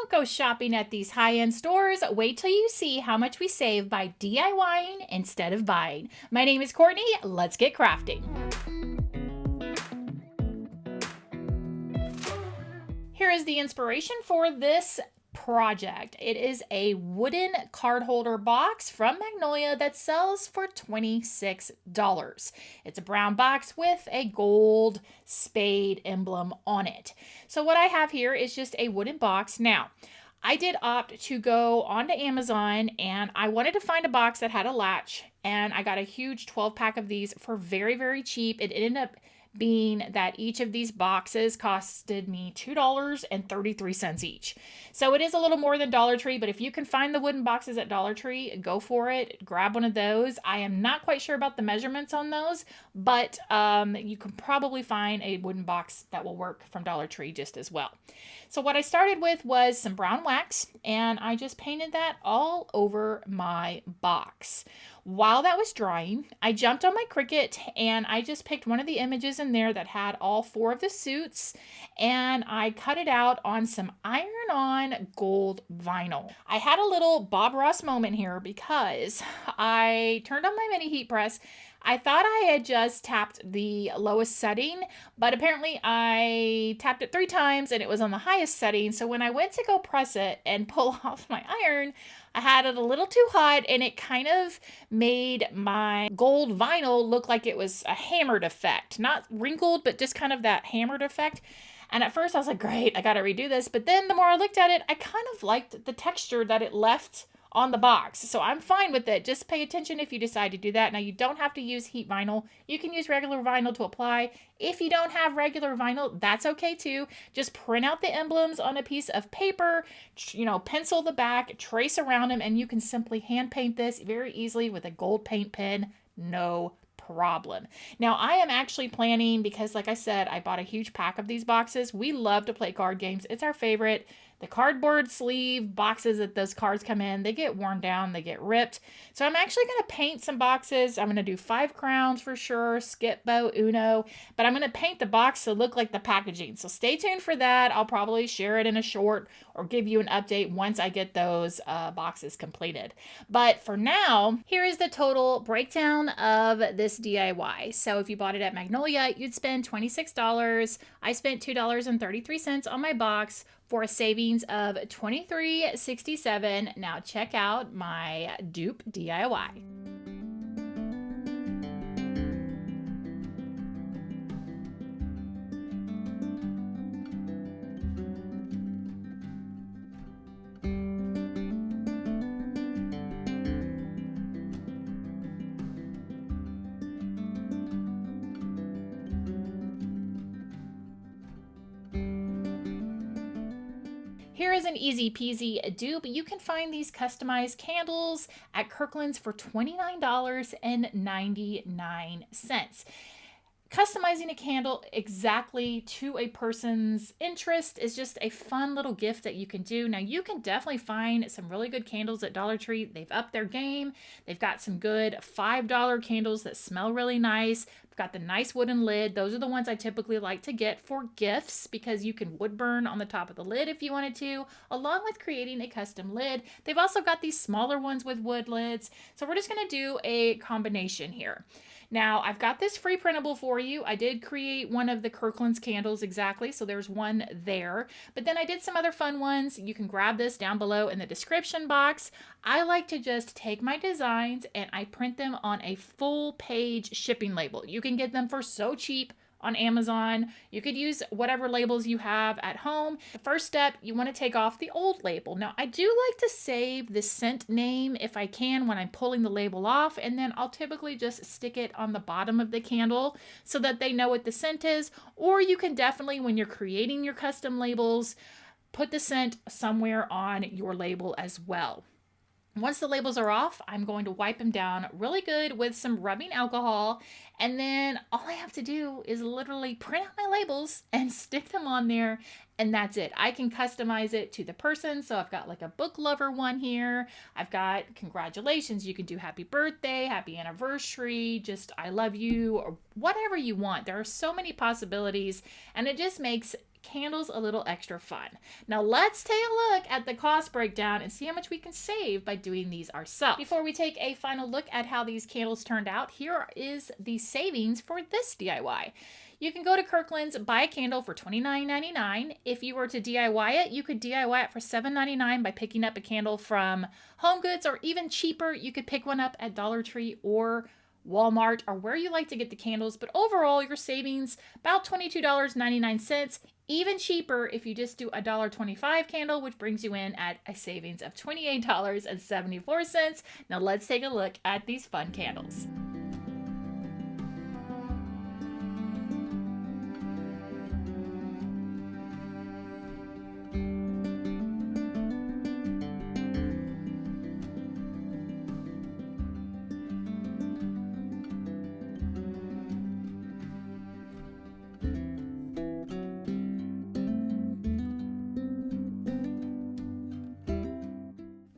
Don't go shopping at these high-end stores. Wait till you see how much we save by DIYing instead of buying. My name is Courtney. Let's get crafting. Here is the inspiration for this project. It is a wooden card holder box from Magnolia that sells for $26. It's a brown box with a gold spade emblem on it. So what I have here is just a wooden box. Now, I did opt to go onto Amazon and I wanted to find a box that had a latch, and I got a huge 12-pack of these for very, very cheap. It ended up being that each of these boxes costed me $2.33 each. So it is a little more than Dollar Tree, but if you can find the wooden boxes at Dollar Tree, go for it. Grab one of those. I am not quite sure about the measurements on those, but you can probably find a wooden box that will work from Dollar Tree just as well. So what I started with was some brown wax, and I just painted that all over my box. While that was drying, I jumped on my Cricut and I just picked one of the images in there that had all 4 of the suits, and I cut it out on some iron-on gold vinyl. I had a little Bob Ross moment here because I turned on my mini heat press. I thought I had just tapped the lowest setting, but apparently I tapped it 3 times and it was on the highest setting. So when I went to go press it and pull off my iron, I had it a little too hot and it kind of made my gold vinyl look like it was a hammered effect. Not wrinkled, but just kind of that hammered effect. And at first I was like, great, I gotta redo this. But then the more I looked at it, I kind of liked the texture that it left on the box. So I'm fine with it. Just pay attention if you decide to do that. Now, you don't have to use heat vinyl. You can use regular vinyl to apply. If you don't have regular vinyl, that's okay too. Just print out the emblems on a piece of paper, pencil the back, trace around them, and you can simply hand paint this very easily with a gold paint pen. No problem. Now, I am actually planning, because like I said, I bought a huge pack of these boxes. We love to play card games. It's our favorite. The cardboard sleeve boxes that those cards come in, they get worn down, they get ripped. So I'm actually going to paint some boxes. I'm going to do 5 crowns for sure, skip, bow, uno, but I'm going to paint the box to look like the packaging. So stay tuned for that. I'll probably share it in a short or give you an update once I get those boxes completed. But for now, here is the total breakdown of this DIY. So if you bought it at Magnolia, you'd spend $26. I spent $2.33 on my box for a savings of $23.67. Now check out my dupe DIY. Here is an easy peasy dupe. You can find these customized candles at Kirklands for $29.99. Customizing a candle exactly to a person's interest is just a fun little gift that you can do. Now, you can definitely find some really good candles at Dollar Tree. They've upped their game. They've got some good $5 candles that smell really nice. They've got the nice wooden lid. Those are the ones I typically like to get for gifts because you can wood burn on the top of the lid if you wanted to, along with creating a custom lid. They've also got these smaller ones with wood lids. So we're just going to do a combination here. Now, I've got this free printable for you. I did create one of the Kirklands candles exactly, so there's one there. But then I did some other fun ones. You can grab this down below in the description box. I like to just take my designs and I print them on a full page shipping label. You can get them for so cheap on Amazon. You could use whatever labels you have at home. The first step, you want to take off the old label. Now, I do like to save the scent name if I can when I'm pulling the label off, and then I'll typically just stick it on the bottom of the candle so that they know what the scent is. Or you can definitely, when you're creating your custom labels, put the scent somewhere on your label as well. Once the labels are off, I'm going to wipe them down really good with some rubbing alcohol, and then all I have to do is literally print out my labels and stick them on there, and that's it. I can customize it to the person, so I've got like a book lover one here. I've got congratulations. You can do happy birthday, happy anniversary, just I love you, or whatever you want. There are so many possibilities, and it just makes candles a little extra fun. Now let's take a look at the cost breakdown and see how much we can save by doing these ourselves. Before we take a final look at how these candles turned out, here is the savings for this DIY. You can go to Kirklands, buy a candle for $29.99. If you were to DIY it, you could DIY it for $7.99 by picking up a candle from HomeGoods, or even cheaper, you could pick one up at Dollar Tree or Walmart, or where you like to get the candles. But overall, your savings about $22.99. Even cheaper if you just do a $1.25 candle, which brings you in at a savings of $28.74. Now let's take a look at these fun candles.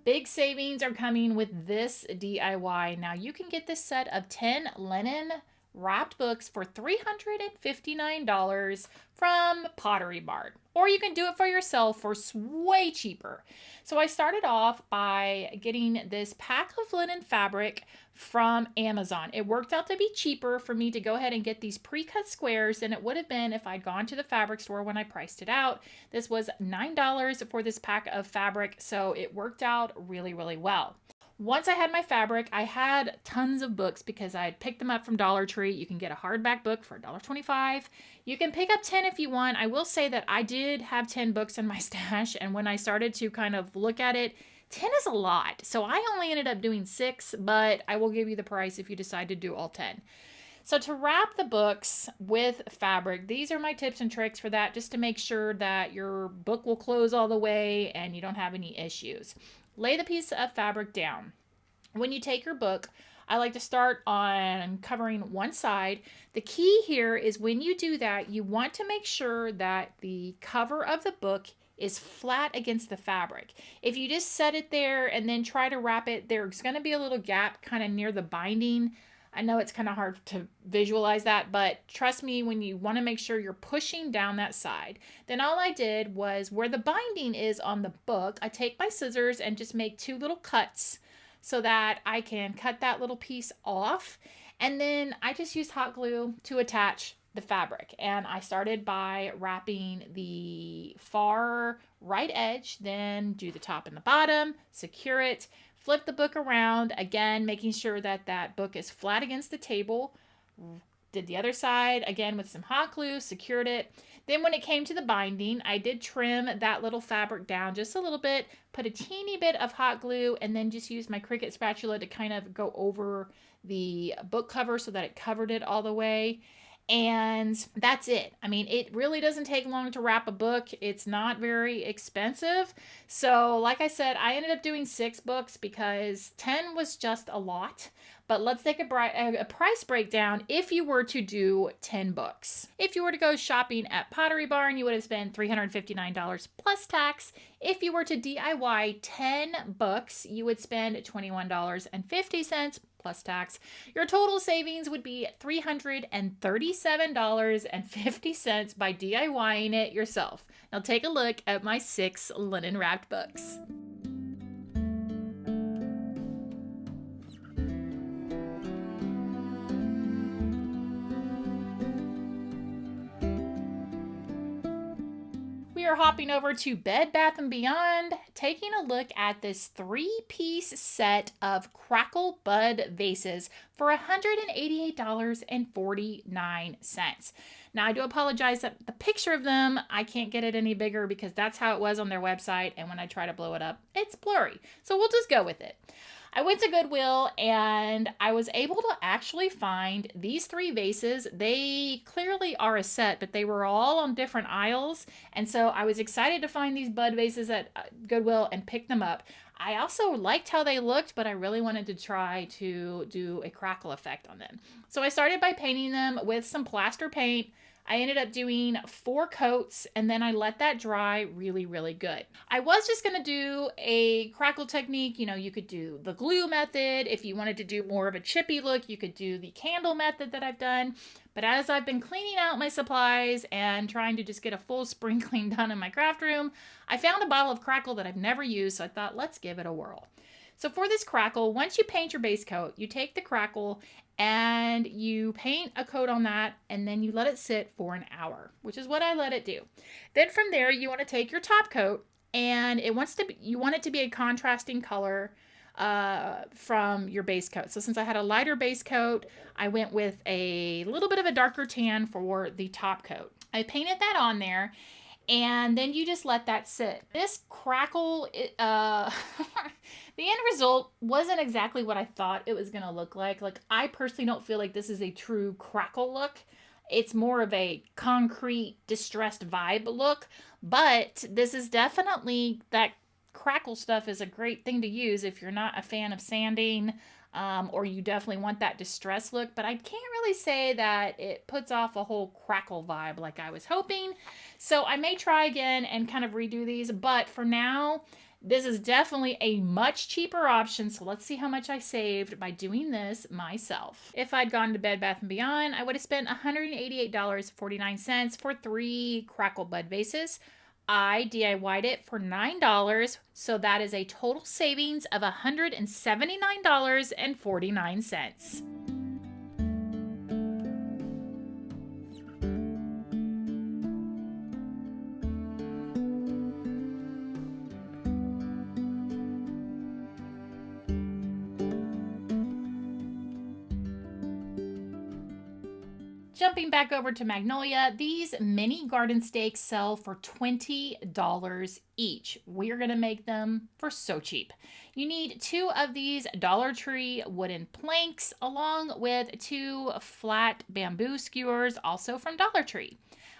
Big savings are coming with this DIY. Now you can get this set of 10 linen wrapped books for $359 from Pottery Barn. Or you can do it for yourself for way cheaper. So I started off by getting this pack of linen fabric from Amazon. It worked out to be cheaper for me to go ahead and get these pre-cut squares than it would have been if I'd gone to the fabric store when I priced it out. This was $9 for this pack of fabric, so it worked out really, really well. Once I had my fabric, I had tons of books because I had picked them up from Dollar Tree. You can get a hardback book for $1.25. You can pick up 10 if you want. I will say that I did have 10 books in my stash, and when I started to kind of look at it, 10 is a lot. So I only ended up doing 6, but I will give you the price if you decide to do all 10. So to wrap the books with fabric, these are my tips and tricks for that, just to make sure that your book will close all the way and you don't have any issues. Lay the piece of fabric down. When you take your book, I like to start on covering one side. The key here is when you do that, you want to make sure that the cover of the book is flat against the fabric. If you just set it there and then try to wrap it, there's going to be a little gap kind of near the binding. I know it's kind of hard to visualize that, but trust me, when you want to make sure you're pushing down that side, then all I did was where the binding is on the book, I take my scissors and just make 2 little cuts so that I can cut that little piece off. And then I just used hot glue to attach the fabric. And I started by wrapping the far right edge, then do the top and the bottom, secure it, flip the book around, again, making sure that that book is flat against the table. Did the other side, again, with some hot glue, secured it. Then when it came to the binding, I did trim that little fabric down just a little bit, put a teeny bit of hot glue, and then just used my Cricut spatula to kind of go over the book cover so that it covered it all the way. And that's it. I mean, it really doesn't take long to wrap a book. It's not very expensive. So like I said, I ended up doing 6 books because 10 was just a lot. But let's take a price breakdown if you were to do 10 books. If you were to go shopping at Pottery Barn, you would have spent $359 plus tax. If you were to DIY 10 books, you would spend $21.50 plus tax. Your total savings would be $337.50 by DIYing it yourself. Now take a look at my 6 linen wrapped books. We are hopping over to Bed Bath & Beyond, taking a look at this 3-piece set of Crackle bud vases for $188.49. Now, I do apologize that the picture of them, I can't get it any bigger because that's how it was on their website, and when I try to blow it up, it's blurry. So we'll just go with it. I went to Goodwill and I was able to actually find these 3 vases. They clearly are a set, but they were all on different aisles. And so I was excited to find these bud vases at Goodwill and pick them up. I also liked how they looked, but I really wanted to try to do a crackle effect on them. So I started by painting them with some plaster paint. I ended up doing 4 coats, and then I let that dry really, really good. I was just going to do a Crackle technique. You know, you could do the glue method. If you wanted to do more of a chippy look, you could do the candle method that I've done. But as I've been cleaning out my supplies and trying to just get a full spring clean done in my craft room, I found a bottle of Crackle that I've never used, so I thought, let's give it a whirl. So for this Crackle, once you paint your base coat, you take the Crackle and you paint a coat on that, and then you let it sit for an hour, which is what I let it do. Then from there, you want to take your top coat, and you want it to be a contrasting color from your base coat. So since I had a lighter base coat, I went with a little bit of a darker tan for the top coat. I painted that on there, and then you just let that sit. This Crackle, the end result wasn't exactly what I thought it was going to look like. Like, I personally don't feel like this is a true Crackle look. It's more of a concrete, distressed vibe look, but this is definitely, that Crackle stuff is a great thing to use if you're not a fan of sanding, or you definitely want that distress look. But I can't really say that it puts off a whole Crackle vibe like I was hoping. So I may try again and kind of redo these, but for now, this is definitely a much cheaper option. So let's see how much I saved by doing this myself. If I'd gone to Bed Bath & Beyond, I would have spent $188.49 for 3 Crackle bud vases. I DIY'd it for $9, so that is a total savings of $179.49. Jumping back over to Magnolia, these mini garden stakes sell for $20 each. We're going to make them for so cheap. You need 2 of these Dollar Tree wooden planks along with 2 flat bamboo skewers, also from Dollar Tree.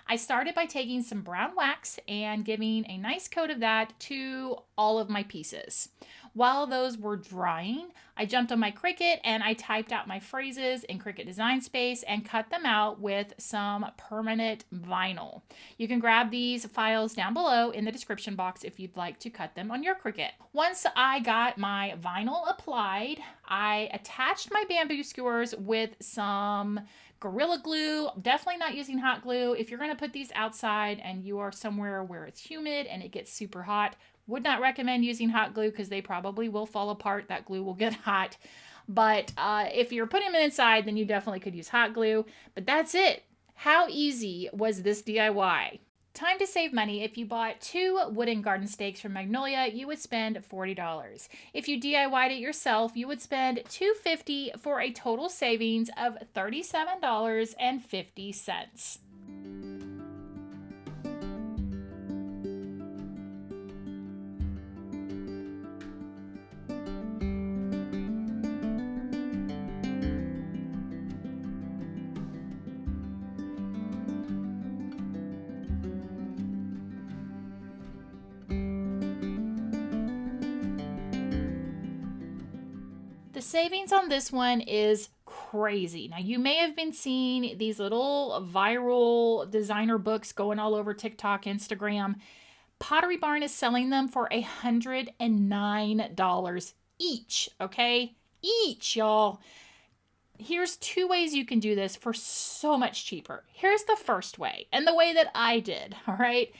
I started by taking some brown wax and giving a nice coat of that to all of my pieces. While those were drying, I jumped on my Cricut and I typed out my phrases in Cricut Design Space and cut them out with some permanent vinyl. You can grab these files down below in the description box if you'd like to cut them on your Cricut. Once I got my vinyl applied, I attached my bamboo skewers with some Gorilla Glue. Definitely not using hot glue. If you're going to put these outside and you are somewhere where it's humid and it gets super hot, would not recommend using hot glue because they probably will fall apart. That glue will get hot. But if you're putting them inside, then you definitely could use hot glue. But that's it. How easy was this DIY? Time to save money. If you bought 2 wooden garden stakes from Magnolia, you would spend $40. If you DIY'd it yourself, you would spend $250 for a total savings of $37.50. The savings on this one is crazy. Now, you may have been seeing these little viral designer books going all over TikTok, Instagram. Pottery Barn is selling them for $109 each, okay? Each, y'all. Here's 2 ways you can do this for so much cheaper. Here's the first way, and the way that I did, all right?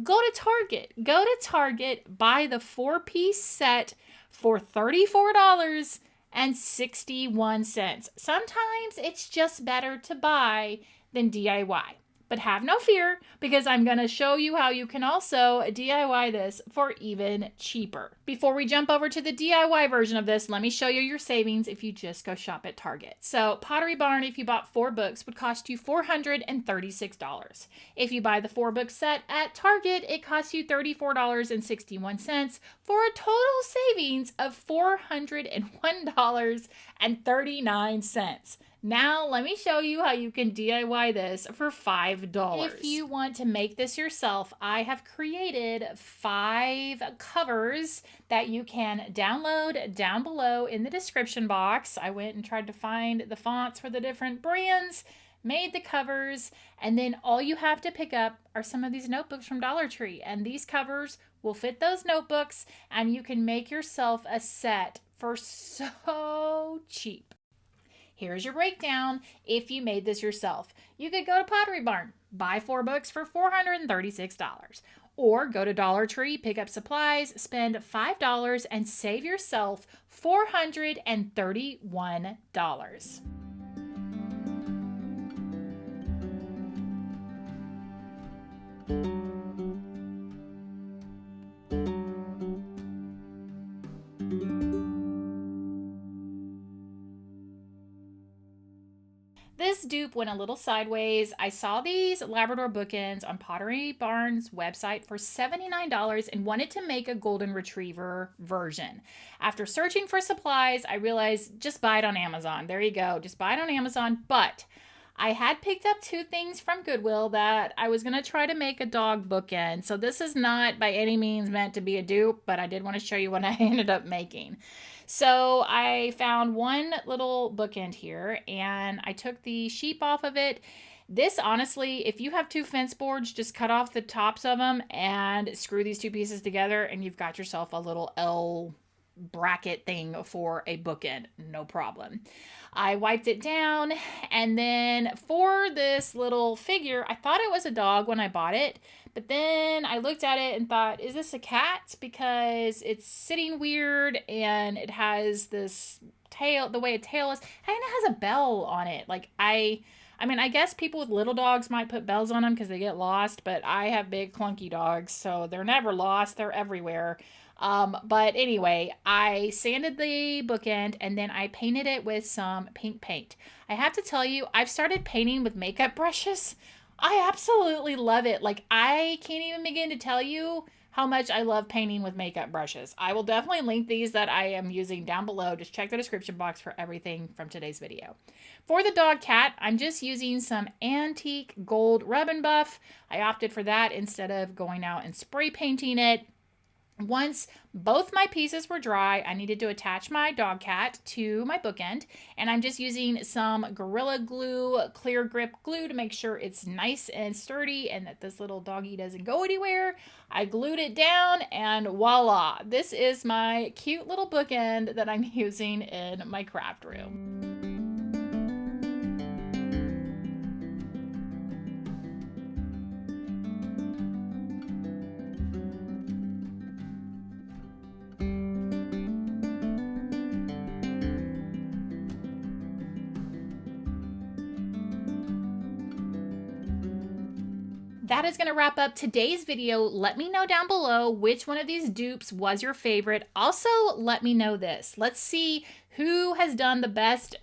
Go to Target. Go to Target, buy the 4-piece set for $34.61. Sometimes it's just better to buy than DIY. But have no fear, because I'm going to show you how you can also DIY this for even cheaper. Before we jump over to the DIY version of this, let me show you your savings if you just go shop at Target. So Pottery Barn, if you bought 4 books, would cost you $436. If you buy the 4-book set at Target, it costs you $34.61 for a total savings of $401.39. Now, let me show you how you can DIY this for $5. If you want to make this yourself, I have created 5 covers that you can download down below in the description box. I went and tried to find the fonts for the different brands. made the covers, and then all you have to pick up are some of these notebooks from Dollar Tree, and these covers will fit those notebooks, and you can make yourself a set for so cheap. Here's your breakdown if you made this yourself. You could go to Pottery Barn, buy 4 books for $436. Or go to Dollar Tree, pick up supplies, spend $5, and save yourself $431. This dupe went a little sideways. I saw these Labrador bookends on Pottery Barn's website for $79 and wanted to make a golden retriever version. After searching for supplies, I realized just buy it on Amazon. There you go, just buy it on Amazon. But I had picked up 2 things from Goodwill that I was going to try to make a dog bookend. So this is not by any means meant to be a dupe, but I did want to show you what I ended up making. So I found one little bookend here and I took the sheep off of it. This, honestly, if you have 2 fence boards, just cut off the tops of them and screw these 2 pieces together and you've got yourself a little L bracket thing for a bookend, no problem. I wiped it down, and then for this little figure, I thought it was a dog when I bought it, but then I looked at it and thought, is this a cat? Because it's sitting weird and it has this tail, the way a tail is, and it has a bell on it. Like I mean, I guess people with little dogs might put bells on them because they get lost, but I have big clunky dogs, so they're never lost. They're everywhere. But anyway, I sanded the bookend and then I painted it with some pink paint. I have to tell you, I've started painting with makeup brushes. I absolutely love it. Like, I can't even begin to tell you how much I love painting with makeup brushes. I will definitely link these that I am using down below. Just check the description box for everything from today's video. For the dog cat, I'm just using some antique gold rub and buff. I opted for that instead of going out and spray painting it. Once both my pieces were dry, I needed to attach my dog cat to my bookend, and I'm just using some Gorilla Glue clear grip glue to make sure it's nice and sturdy and that this little doggy doesn't go anywhere. I glued it down and voila, this is my cute little bookend that I'm using in my craft room. That is going to wrap up today's video. Let me know down below which one of these dupes was your favorite. Also, let me know this. Let's see who has done the best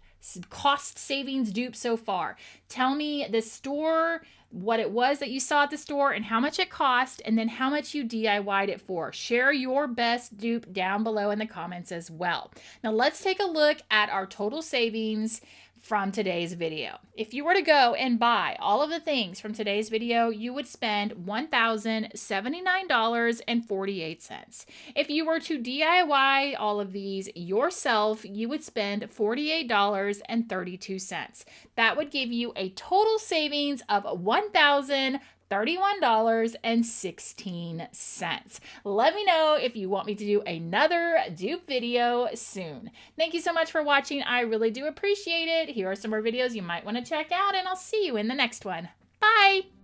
cost savings dupe so far. Tell me the store, what it was that you saw at the store and how much it cost, and then how much you DIY'd it for. Share your best dupe down below in the comments as well. Now let's take a look at our total savings from today's video. If you were to go and buy all of the things from today's video, you would spend $1,079.48. If you were to DIY all of these yourself, you would spend $48.32. That would give you a total savings of $1,031.16. Let me know if you want me to do another dupe video soon. Thank you so much for watching. I really do appreciate it. Here are some more videos you might want to check out, and I'll see you in the next one. Bye!